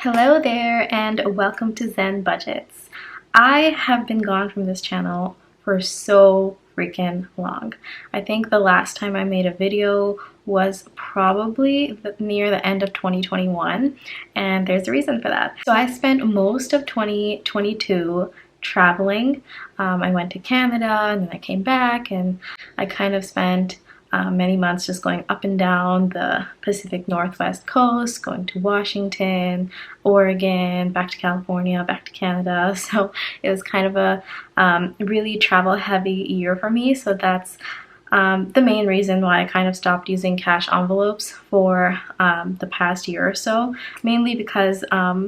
Hello there and welcome to Zen Budgets. I have been gone from this channel for so freaking long. I think the last time I made a video was probably near the end of 2021, and there's a reason for that. So I spent most of 2022 traveling. I went to Canada and then I came back, and I kind of spent many months just going up and down the Pacific Northwest coast, going to Washington, Oregon, back to California, back to Canada. So it was kind of a really travel heavy year for me. So that's the main reason why I kind of stopped using cash envelopes for the past year or so, mainly because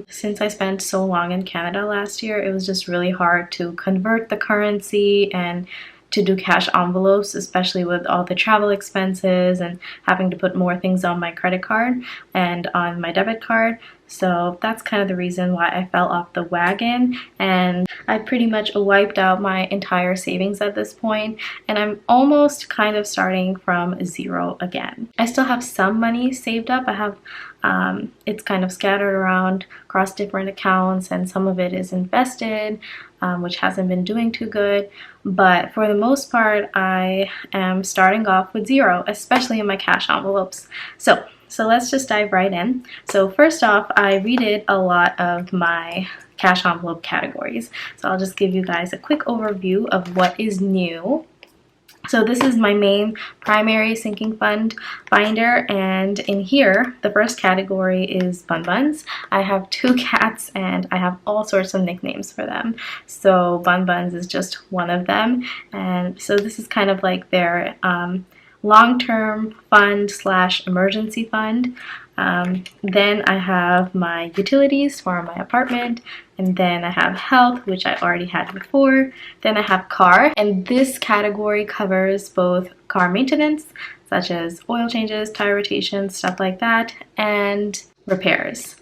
since I spent so long in Canada last year, it was just really hard to convert the currency and to do cash envelopes, especially with all the travel expenses and having to put more things on my credit card and on my debit card. So that's kind of the reason why I fell off the wagon, and I pretty much wiped out my entire savings at this point, and I'm almost kind of starting from zero again. I still have some money saved up. I have it's kind of scattered around across different accounts, and some of it is invested, which hasn't been doing too good. But for the most part, I am starting off with zero, especially in my cash envelopes. So let's just dive right in. So first off, I redid a lot of my cash envelope categories. So I'll just give you guys a quick overview of what is new. So this is my main primary sinking fund binder, and in here the first category is Bun Buns. I have 2 cats and I have all sorts of nicknames for them. So Bun Buns is just one of them, and so this is kind of like their long-term fund slash emergency fund. Then I have my utilities for my apartment, and then I have health, which I already had before. Then I have car, and this category covers both car maintenance, such as oil changes, tire rotations, stuff like that, and repairs.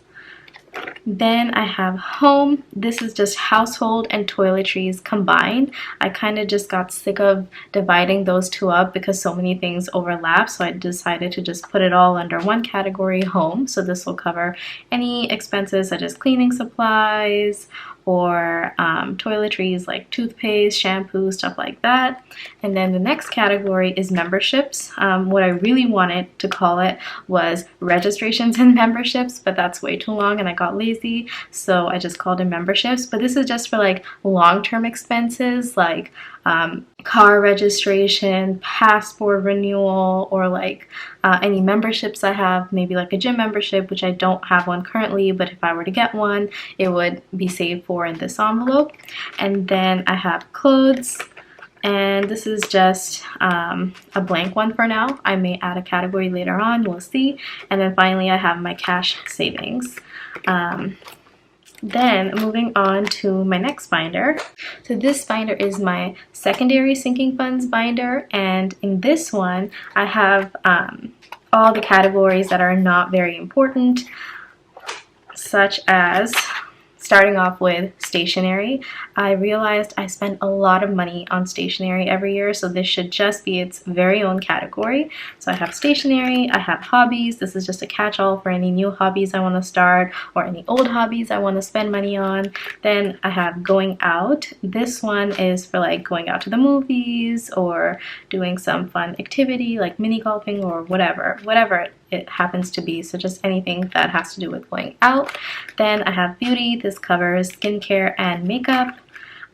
Then I have home. This is just household and toiletries combined. I kind of just got sick of dividing those two up because so many things overlap, so I decided to just put it all under one category, home. So this will cover any expenses such as cleaning supplies or toiletries like toothpaste, shampoo, stuff like that. And then the next category is memberships. What I really wanted to call it was registrations and memberships, but that's way too long and I got lazy, so I just called it memberships. But this is just for like long-term expenses like car registration, passport renewal, or like any memberships I have, maybe like a gym membership, which I don't have one currently, but if I were to get one, it would be saved for in this envelope. And then I have clothes, and this is just a blank one for now. I may add a category later on, we'll see. And then finally I have my cash savings. Then moving on to my next binder. So this binder is my secondary sinking funds binder, and in this one I have all the categories that are not very important, such as starting off with stationery. I realized I spend a lot of money on stationery every year, so this should just be its very own category. So I have stationery, I have hobbies. This is just a catch-all for any new hobbies I want to start or any old hobbies I want to spend money on. Then I have going out. This one is for like going out to the movies or doing some fun activity like mini golfing or whatever it happens to be, so just anything that has to do with going out. Then I have beauty. This covers skincare and makeup.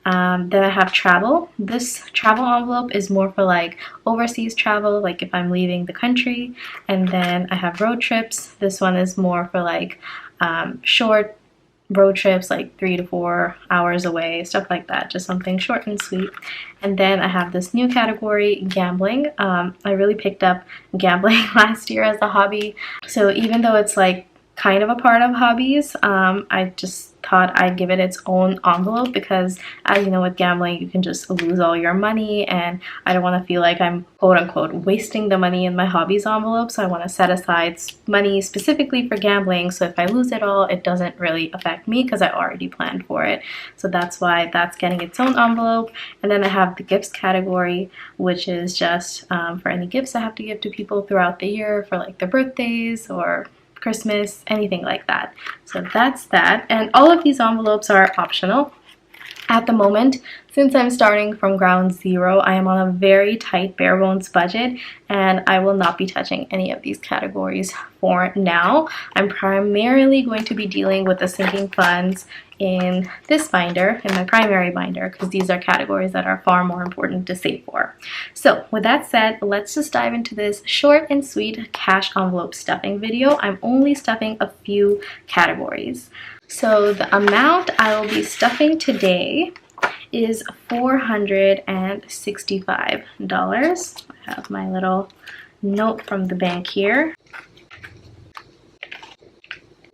Then I have travel. This travel envelope is more for like overseas travel, like if I'm leaving the country. And then I have road trips. This one is more for like short road trips, like 3 to 4 hours away, stuff like that, just something short and sweet. And then I have this new category, gambling. I really picked up gambling last year as a hobby, so even though it's like kind of a part of hobbies, I just thought I'd give it its own envelope because, as you know, with gambling you can just lose all your money, and I don't want to feel like I'm quote-unquote wasting the money in my hobbies envelope. So I want to set aside money specifically for gambling, so if I lose it all, it doesn't really affect me because I already planned for it. So that's why that's getting its own envelope. And then I have the gifts category, which is just for any gifts I have to give to people throughout the year for like their birthdays or Christmas, anything like that. So that's that. And all of these envelopes are optional. At the moment, since I'm starting from ground zero, I am on a very tight bare bones budget, and I will not be touching any of these categories for now. I'm primarily going to be dealing with the sinking funds in this binder, in my primary binder, because these are categories that are far more important to save for. So with that said, let's just dive into this short and sweet cash envelope stuffing video. I'm only stuffing a few categories. So the amount I will be stuffing today is $465. I have my little note from the bank here.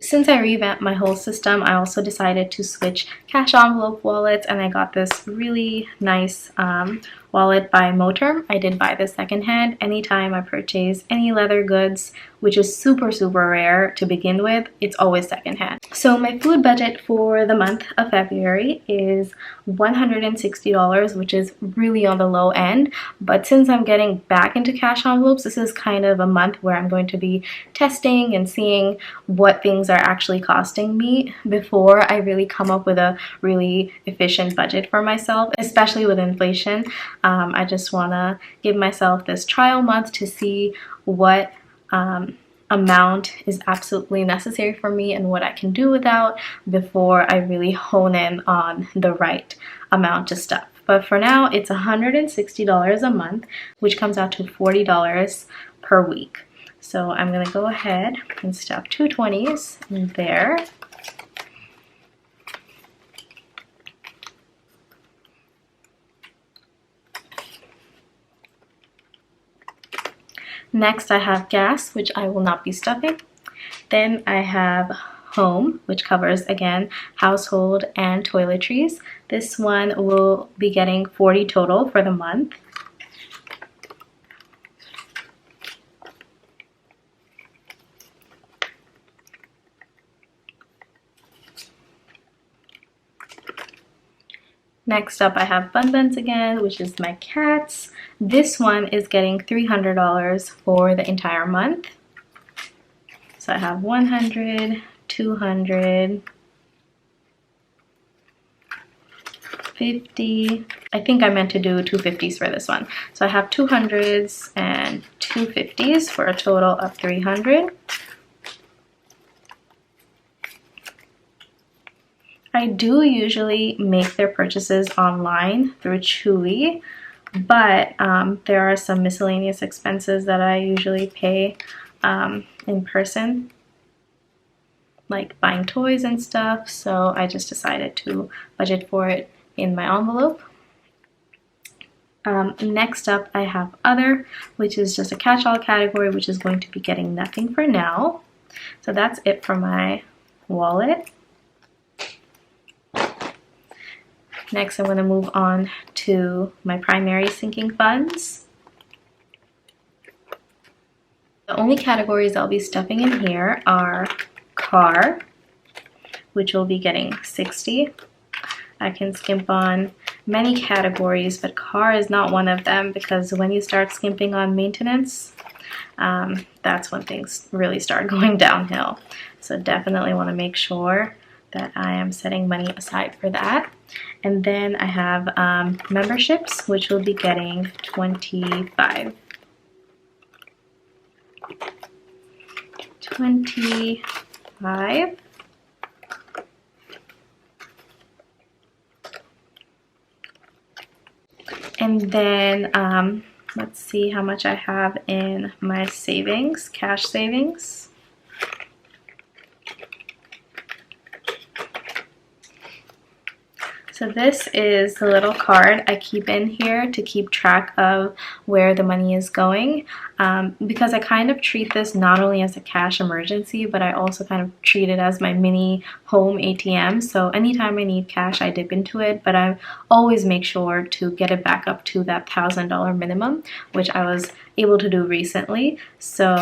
Since I revamped my whole system, I also decided to switch cash envelope wallets, and I got this really nice wallet by Moterm. I did buy this secondhand. Anytime I purchase any leather goods, which is super rare to begin with, it's always secondhand. So my food budget for the month of February is $160, which is really on the low end. But since I'm getting back into cash envelopes, this is kind of a month where I'm going to be testing and seeing what things are actually costing me before I really come up with a really efficient budget for myself, especially with inflation. I just want to give myself this trial month to see what amount is absolutely necessary for me and what I can do without before I really hone in on the right amount to stuff. But for now, it's $160 a month, which comes out to $40 per week. So I'm going to go ahead and stuff two 20s in there. Next, I have gas, which I will not be stuffing. Then I have home, which covers, again, household and toiletries. This one will be getting $40 total for the month. Next up, I have Bun Buns again, which is my cats. This one is getting $300 for the entire month. So I have 100, 200, 50. I think I meant to do 250s for this one. So I have 200s and 250s for a total of 300. I do usually make their purchases online through Chewy, but there are some miscellaneous expenses that I usually pay in person, like buying toys and stuff, so I just decided to budget for it in my envelope. Next up, I have other, which is just a catch-all category, which is going to be getting nothing for now. So that's it for my wallet. Next, I'm going to move on to my primary sinking funds. The only categories I'll be stuffing in here are car, which will be getting 60. I can skimp on many categories, but car is not one of them, because when you start skimping on maintenance, that's when things really start going downhill. So definitely want to make sure that I am setting money aside for that. And then I have memberships, which will be getting 25. 25. And then let's see how much I have in my savings, cash savings. So this is the little card I keep in here to keep track of where the money is going, because I kind of treat this not only as a cash emergency, but I also kind of treat it as my mini home ATM. So anytime I need cash, I dip into it, but I always make sure to get it back up to that $1,000 minimum, which I was able to do recently. So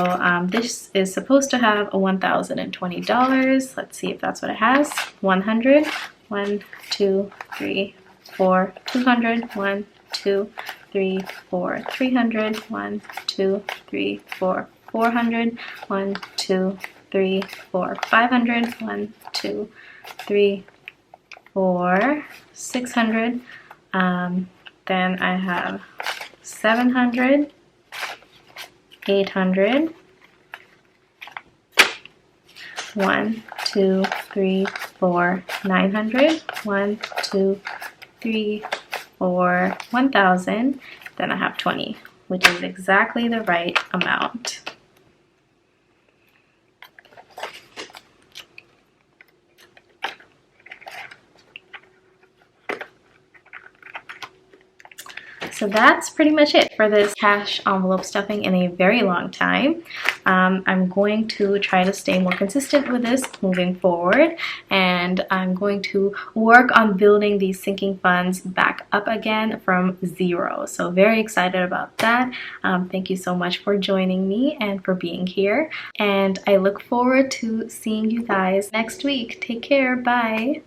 this is supposed to have a $1,020. Let's see if that's what it has. 100. 1, 2, 3, 4, 200, 1, 2, 3, 4, 300, 1, 2, 3, 4, 400, 1, 2, 3, 4, 500, 1, 2, 3, 4, 600. Then I have 700, 800, 1, 2, 3, 4, 900, 1, 2, 3, 4, 1,000. Then I have 20, which is exactly the right amount. So that's pretty much it for this cash envelope stuffing in a very long time. I'm going to try to stay more consistent with this moving forward, and I'm going to work on building these sinking funds back up again from zero. So very excited about that. Thank you so much for joining me and for being here, and I look forward to seeing you guys next week. Take care. Bye.